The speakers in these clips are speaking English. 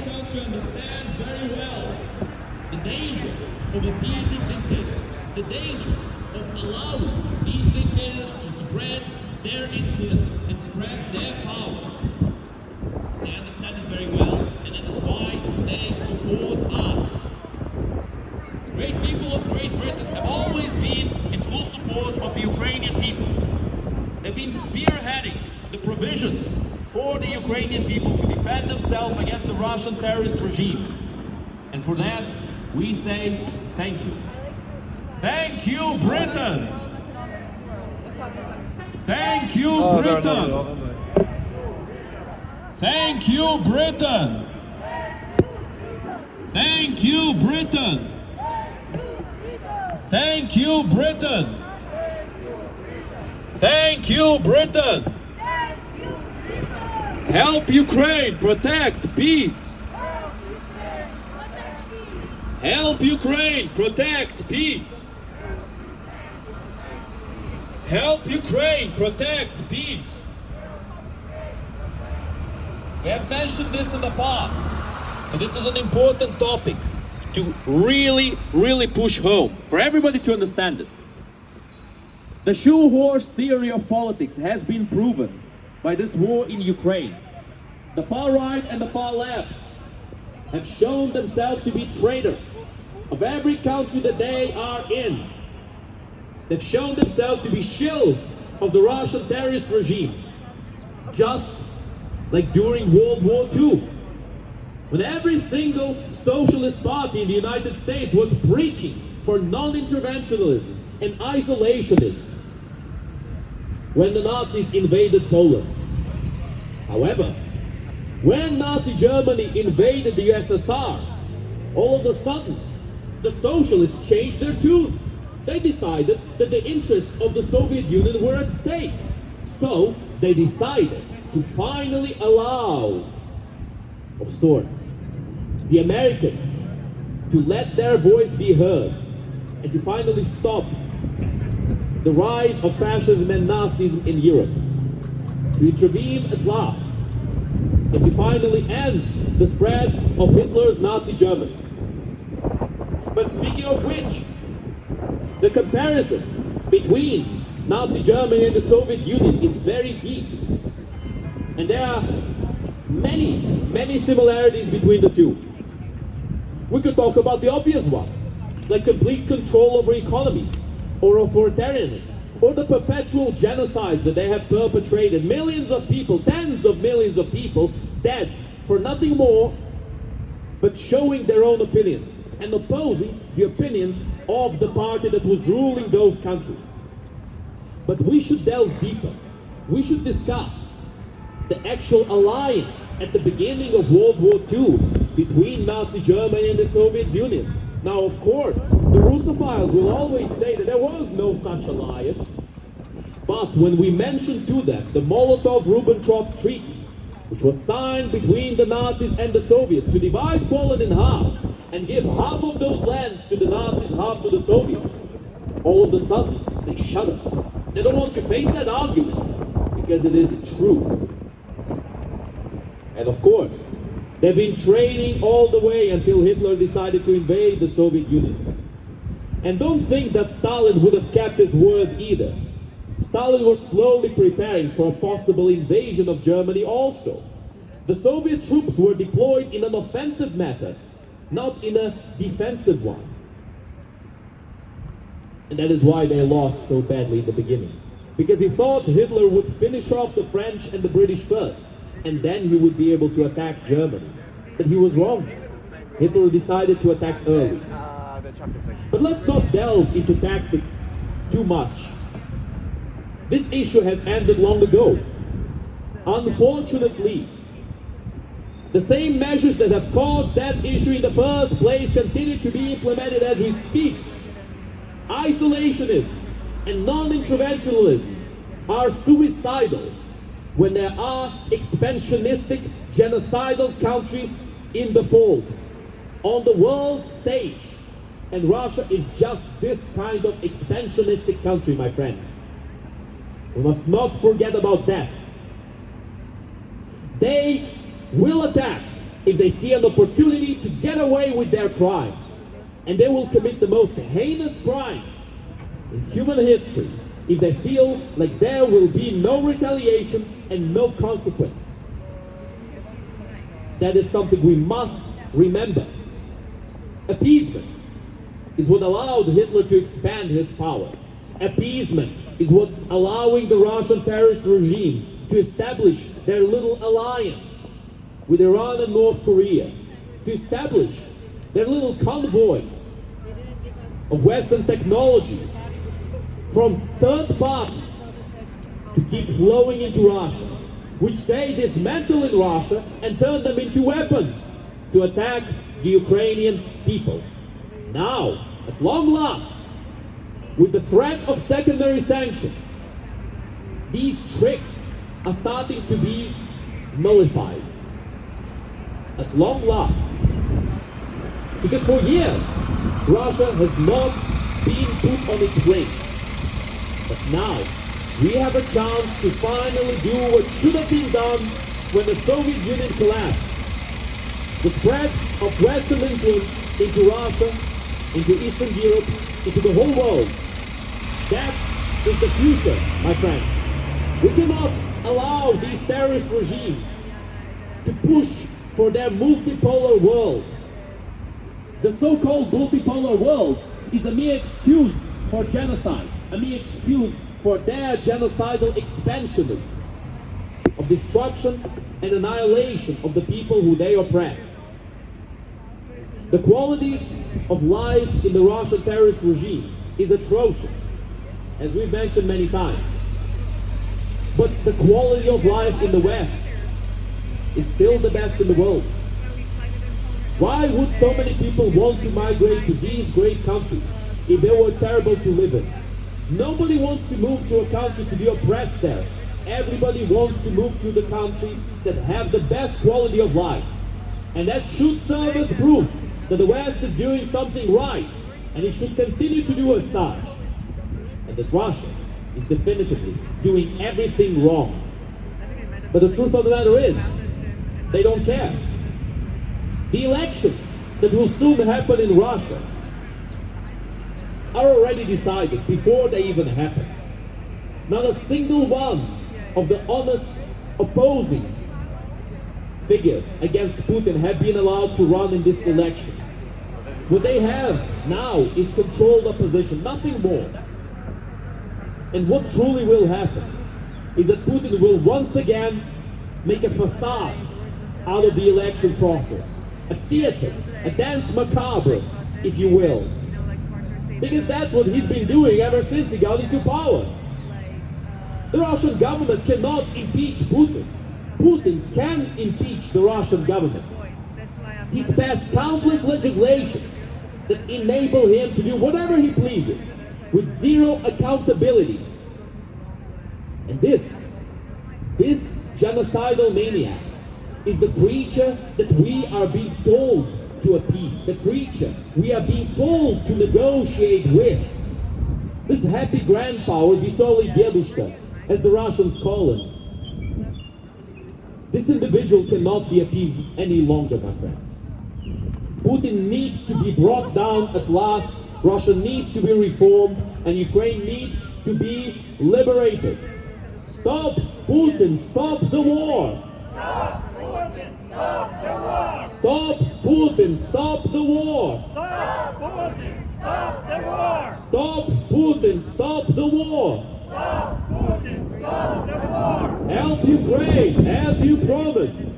country understand very well the danger of appeasing dictators, the danger of allowing these dictators to spread their influence and spread their power. They understand it very well, and that is why they support us. The great people of Great Britain have always been in full support of the Ukrainian people. They've been spearheading the provisions for the Ukrainian people to defend themselves against the Russian terrorist regime. And for that, we say thank you. Thank you, Britain! Thank you, Britain! Thank you, Britain! Thank you, Britain! Thank you, Britain! Thank you, Britain! Help Ukraine protect peace! Help Ukraine protect peace! Help Ukraine protect peace! We have mentioned this in the past, and this is an important topic to really push home for everybody to understand it. The shoe-horse theory of politics has been proven by this war in Ukraine. The far right and the far left have shown themselves to be traitors of every country that they are in. They've shown themselves to be shills of the Russian terrorist regime, just like during World War II, when every single socialist party in the United States was preaching for non-interventionism and isolationism when the Nazis invaded Poland. However, when Nazi Germany invaded the USSR, all of a sudden, the socialists changed their tune. They decided that the interests of the Soviet Union were at stake. So they decided to finally allow, of sorts, the Americans to let their voice be heard and to finally stop the rise of fascism and Nazism in Europe, to intervene at last, and to finally end the spread of Hitler's Nazi Germany. But speaking of which, the comparison between Nazi Germany and the Soviet Union is very deep. And there are many similarities between the two. We could talk about the obvious ones, like complete control over economy, or authoritarianism, or the perpetual genocides that they have perpetrated. Millions of people, tens of millions of people, dead for nothing more but showing their own opinions and opposing the opinions of the party that was ruling those countries. But we should delve deeper. We should discuss the actual alliance at the beginning of World War II between Nazi Germany and the Soviet Union. Now, of course, the Russophiles will always say that there was no such alliance. But when we mention to them the Molotov-Ribbentrop Treaty, which was signed between the Nazis and the Soviets to divide Poland in half and give half of those lands to the Nazis, half to the Soviets, all of a sudden they shudder. They don't want to face that argument because it is true. And of course, they've been training all the way until Hitler decided to invade the Soviet Union. And don't think that Stalin would have kept his word either. Stalin was slowly preparing for a possible invasion of Germany also. The Soviet troops were deployed in an offensive method, not in a defensive one. And that is why they lost so badly in the beginning. Because he thought Hitler would finish off the French and the British first, and then he would be able to attack Germany. But he was wrong. Hitler decided to attack early. But let's not delve into tactics too much. This issue has ended long ago. Unfortunately, the same measures that have caused that issue in the first place continue to be implemented as we speak. Isolationism and non-interventionism are suicidal when there are expansionistic, genocidal countries in the fold, on the world stage. And Russia is just this kind of expansionistic country, my friends. We must not forget about that. They will attack if they see an opportunity to get away with their crimes. And they will commit the most heinous crimes in human history if they feel like there will be no retaliation and no consequence. That is something we must remember. Appeasement is what allowed Hitler to expand his power. Appeasement is what's allowing the Russian terrorist regime to establish their little alliance with Iran and North Korea, to establish their little convoys of Western technology from third parties to keep flowing into Russia, which they dismantle in Russia and turn them into weapons to attack the Ukrainian people. Now, at long last, with the threat of secondary sanctions, these tricks are starting to be nullified. At long last. Because for years, Russia has not been put on its place. But now, we have a chance to finally do what should have been done when the Soviet Union collapsed. The spread of Western influence into Russia, into Eastern Europe, into the whole world. That is the future, my friends. We cannot allow these terrorist regimes to push for their multipolar world. The so-called multipolar world is a mere excuse for genocide, a mere excuse for their genocidal expansionism of destruction and annihilation of the people who they oppress. The quality of life in the Russian terrorist regime is atrocious, as we've mentioned many times. But the quality of life in the West is still the best in the world. Why would so many people want to migrate to these great countries if they were terrible to live in? Nobody wants to move to a country to be oppressed there. Everybody wants to move to the countries that have the best quality of life. And that should serve as proof that the West is doing something right, and it should continue to do as such. And that Russia is definitively doing everything wrong. But the truth of the matter is, they don't care. The elections that will soon happen in Russia are already decided before they even happen. Not a single one of the honest opposing figures against Putin have been allowed to run in this election. What they have now is controlled opposition, nothing more. And what truly will happen is that Putin will once again make a facade out of the election process. A theater, a dance macabre, if you will. Because that's what he's been doing ever since he got into power. The Russian government cannot impeach Putin. Putin can impeach the Russian government. He's passed countless legislations that enable him to do whatever he pleases with zero accountability. And this genocidal maniac is the creature that we are being told to appease, the creature we are being told to negotiate with. This happy grandpa, or Veselый Dedushka, as the Russians call him. This individual cannot be appeased any longer, my friends. Putin needs to be brought down at last, Russia needs to be reformed, and Ukraine needs to be liberated. Stop Putin, stop the war! Stop Putin, stop the war! Stop Putin, stop the war! Stop Putin, stop the war! Stop Putin, stop the war! Stop Putin, stop the war! Help Ukraine as you promised!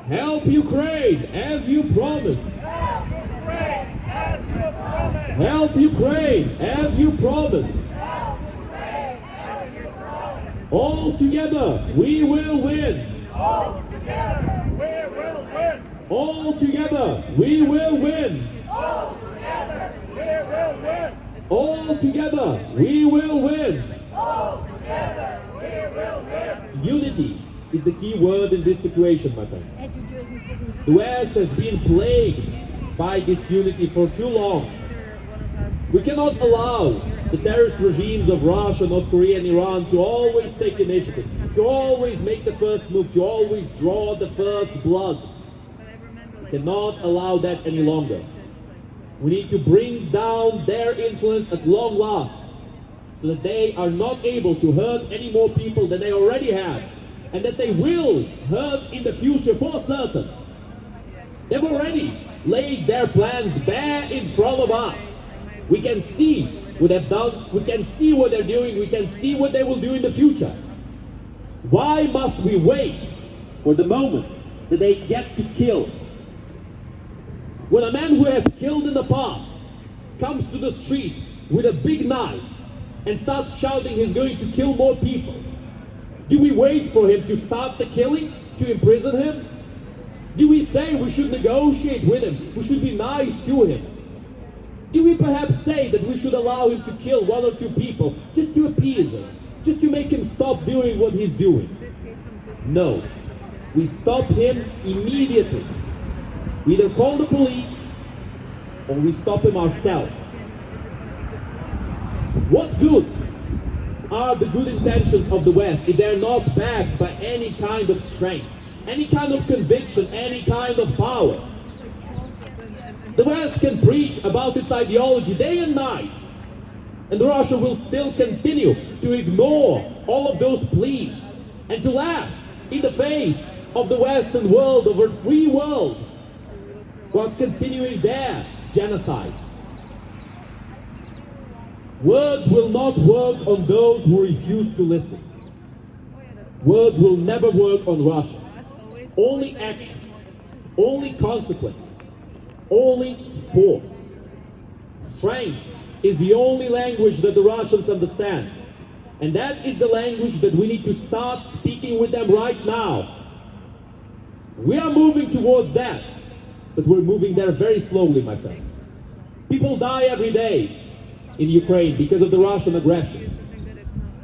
Help Ukraine as you promised! Help Ukraine as you promised! Help Ukraine as you promised! Help Ukraine as you promised! All together we will win! All together we will win! All together we will win! All together we will win! All together we will win! All together we will win! Unity is the key word in this situation, my friends. The West has been plagued by disunity for too long. We cannot allow the terrorist regimes of Russia, North Korea, and Iran to always take initiative. to always make the first move, to always draw the first blood. We cannot allow that any longer. We need to bring down their influence at long last, so that they are not able to hurt any more people than they already have, and that they will hurt in the future for certain. They've already laid their plans bare in front of us. We can see what they've done, we can see what they're doing, we can see what they will do in the future. Why must we wait for the moment that they get to kill? When a man who has killed in the past comes to the street with a big knife and starts shouting he's going to kill more people, do we wait for him to start the killing, to imprison him? Do we say we should negotiate with him, we should be nice to him? Do we perhaps say that we should allow him to kill one or two people just to appease him, just to make him stop doing what he's doing? No. We stop him immediately. We either call the police or we stop him ourselves. What good are the good intentions of the West if they're not backed by any kind of strength, any kind of conviction, any kind of power? The West can preach about its ideology day and night, and Russia will still continue to ignore all of those pleas and to laugh in the face of the Western world, of our free world, whilst continuing their genocides. Words will not work on those who refuse to listen. Words will never work on Russia. Only action, only consequences, only force. Strength is the only language that the Russians understand. And that is the language that we need to start speaking with them right now. We are moving towards that, but we're moving there very slowly, my friends. People die every day in Ukraine because of the Russian aggression.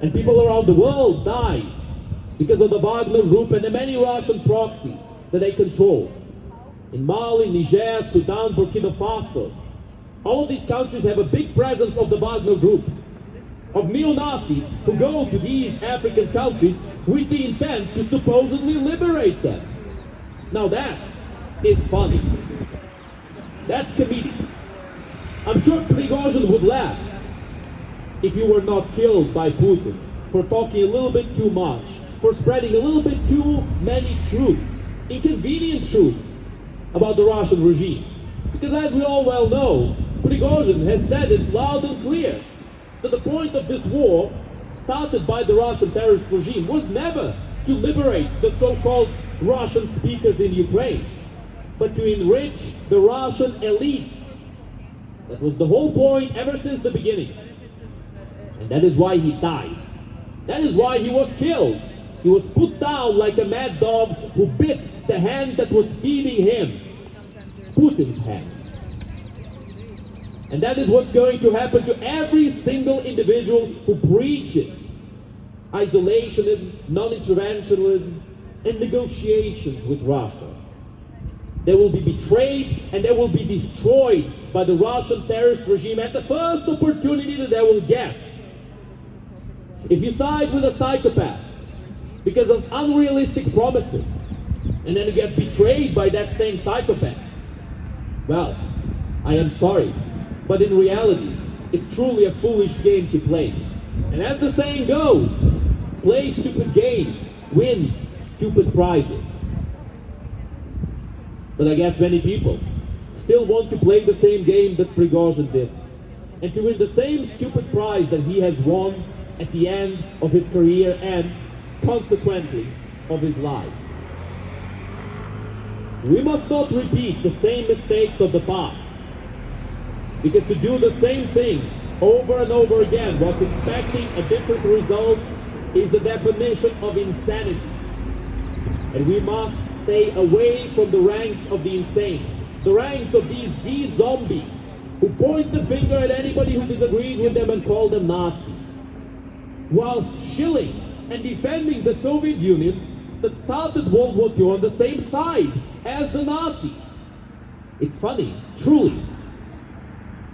And people around the world die because of the Wagner Group and the many Russian proxies that they control. In Mali, Niger, Sudan, Burkina Faso, all of these countries have a big presence of the Wagner Group, of neo-Nazis who go to these African countries with the intent to supposedly liberate them. Now that is funny. That's comedic. I'm sure Prigozhin would laugh if you were not killed by Putin for talking a little bit too much, for spreading a little bit too many truths, inconvenient truths about the Russian regime. Because as we all well know, Prigozhin has said it loud and clear that the point of this war, started by the Russian terrorist regime, was never to liberate the so-called Russian speakers in Ukraine, but to enrich the Russian elites. That was the whole point ever since the beginning. And that is why he died. That is why he was killed. He was put down like a mad dog who bit the hand that was feeding him, Putin's hand. And that is what's going to happen to every single individual who preaches isolationism, non-interventionism, and negotiations with Russia. They will be betrayed and they will be destroyed by the Russian terrorist regime at the first opportunity that they will get. If you side with a psychopath because of unrealistic promises, and then you get betrayed by that same psychopath, well, I am sorry, but in reality, it's truly a foolish game to play. And as the saying goes, play stupid games, win stupid prizes. But I guess many people still want to play the same game that Prigozhin did, and to win the same stupid prize that he has won at the end of his career and, consequently, of his life. We must not repeat the same mistakes of the past, because to do the same thing over and over again whilst expecting a different result is the definition of insanity. And we must stay away from the ranks of the insane, the ranks of these Z-zombies who point the finger at anybody who disagrees with them and call them Nazis, whilst shilling and defending the Soviet Union that started World War II on the same side as the Nazis. It's funny, truly,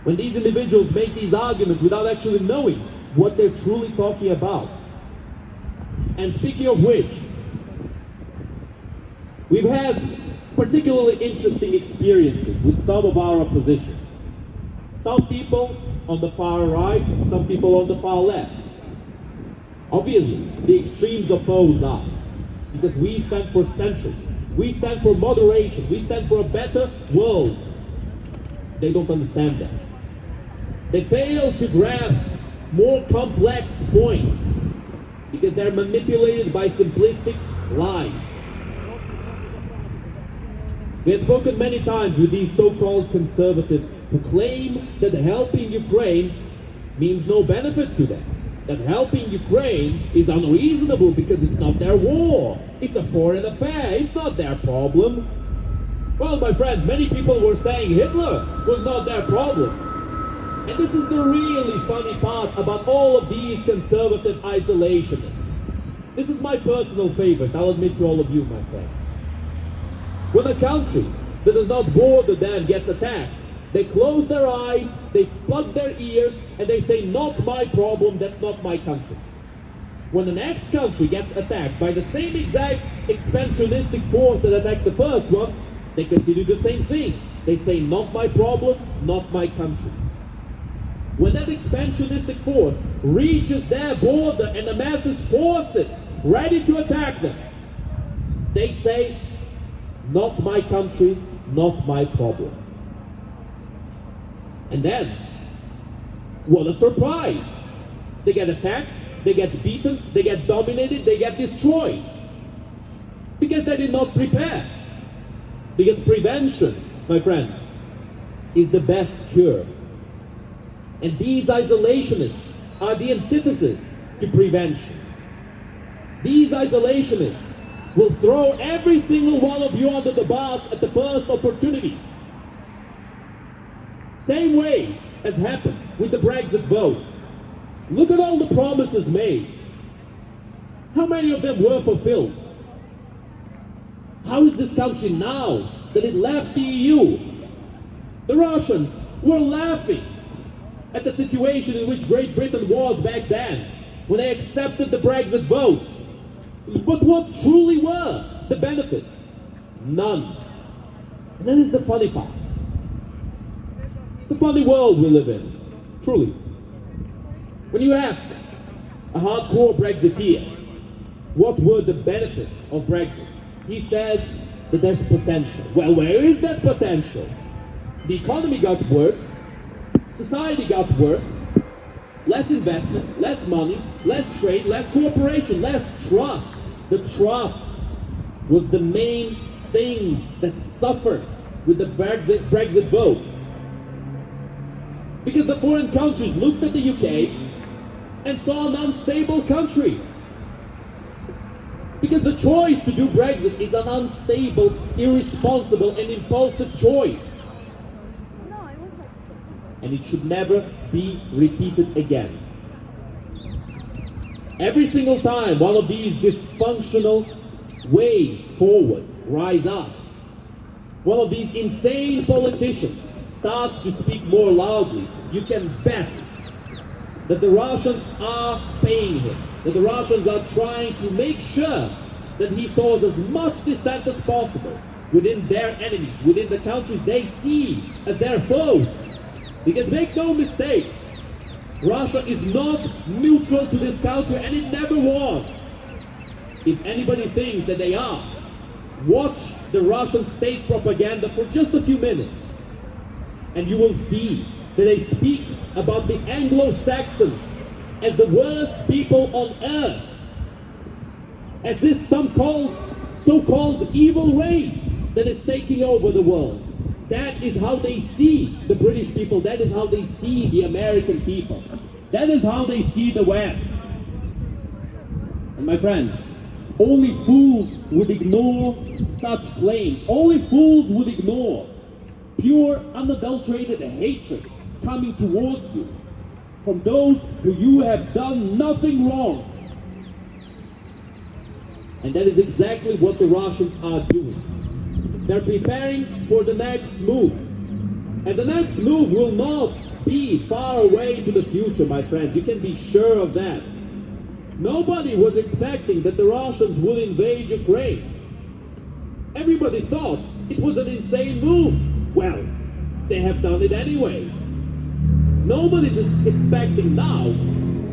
when these individuals make these arguments without actually knowing what they're truly talking about. And speaking of which, we've had particularly interesting experiences with some of our opposition. Some people on the far right, some people on the far left. Obviously, the extremes oppose us because we stand for centrism. We stand for moderation. We stand for a better world. They don't understand that. They fail to grasp more complex points because they're manipulated by simplistic lies. We have spoken many times with these so-called conservatives who claim that helping Ukraine means no benefit to them. That helping Ukraine is unreasonable because it's not their war. It's a foreign affair. It's not their problem. Well, my friends, many people were saying Hitler was not their problem. And this is the really funny part about all of these conservative isolationists. This is my personal favorite, I'll admit to all of you, my friends. When a country that does not border them gets attacked, they close their eyes, they plug their ears, and they say, not my problem, that's not my country. When the next country gets attacked by the same exact expansionistic force that attacked the first one, they continue the same thing. They say, not my problem, not my country. When that expansionistic force reaches their border and amasses forces ready to attack them, they say, not my country, not my problem. And then, what a surprise! They get attacked, they get beaten, they get dominated, they get destroyed. Because they did not prepare. Because prevention, my friends, is the best cure. And these isolationists are the antithesis to prevention. These isolationists will throw every single one of you under the bus at the first opportunity. Same way as happened with the Brexit vote. Look at all the promises made. How many of them were fulfilled? How is this country now that it left the EU? The Russians were laughing at the situation in which Great Britain was back then, when they accepted the Brexit vote. But what truly were the benefits? None. And that is the funny part. It's a funny world we live in, truly. When you ask a hardcore Brexiteer, what were the benefits of Brexit? He says that there's potential. Well, where is that potential? The economy got worse, society got worse, less investment, less money, less trade, less cooperation, less trust. The trust was the main thing that suffered with the Brexit vote. Because the foreign countries looked at the UK and saw an unstable country. Because the choice to do Brexit is an unstable, irresponsible, and impulsive choice. And it should never be repeated again. Every single time one of these dysfunctional ways forward rise up, one of these insane politicians starts to speak more loudly, you can bet that the Russians are paying him, that the Russians are trying to make sure that he sows as much dissent as possible within their enemies, within the countries they see as their foes. Because make no mistake, Russia is not neutral to this country, and it never was. If anybody thinks that they are, watch the Russian state propaganda for just a few minutes, and you will see that they speak about the Anglo-Saxons as the worst people on earth, as this so-called evil race that is taking over the world. That is how they see the British people. That is how they see the American people. That is how they see the West. And my friends, only fools would ignore such claims. Only fools would ignore pure, unadulterated hatred coming towards you from those who you have done nothing wrong. And that is exactly what the Russians are doing. They're preparing for the next move. And the next move will not be far away to the future, my friends. You can be sure of that. Nobody was expecting that the Russians would invade Ukraine. Everybody thought it was an insane move. Well, they have done it anyway. Nobody's expecting now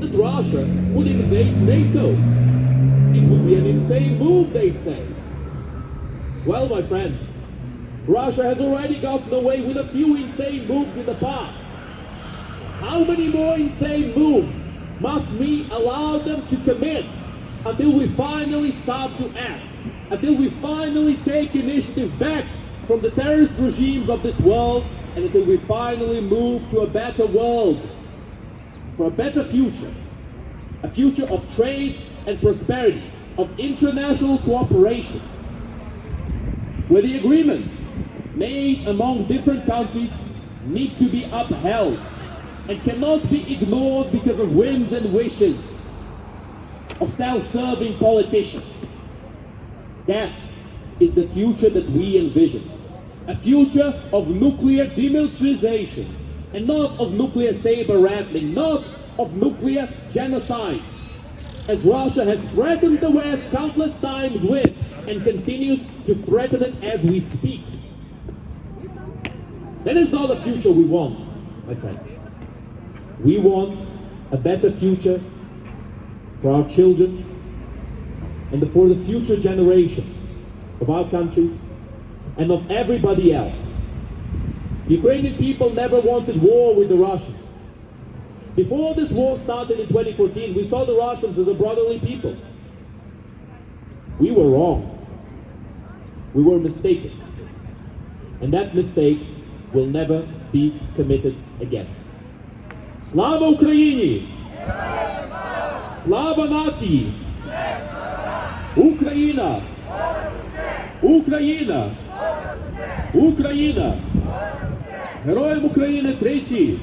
that Russia would invade NATO. It would be an insane move, they say. Well, my friends, Russia has already gotten away with a few insane moves in the past. How many more insane moves must we allow them to commit until we finally start to act? Until we finally take initiative back from the terrorist regimes of this world, and until we finally move to a better world, for a better future, a future of trade and prosperity, of international cooperation, where the agreements made among different countries need to be upheld and cannot be ignored because of whims and wishes of self-serving politicians. That is the future that we envision. A future of nuclear demilitarization, and not of nuclear saber rattling, not of nuclear genocide, as Russia has threatened the West countless times with, and continues to threaten it as we speak. That is not the future we want, my friends. We want a better future for our children and for the future generations of our countries and of everybody else. The Ukrainian people never wanted war with the Russians. Before this war started in 2014, we saw the Russians as a brotherly people. We were wrong. We were mistaken. And that mistake will never be committed again. Slava Україні! Слава нації! Україна! Україна! Україна! Героям України тричі!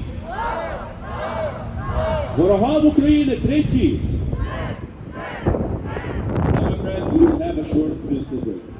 Ворогам України тричі! Now, my friends, we will have a short musical break.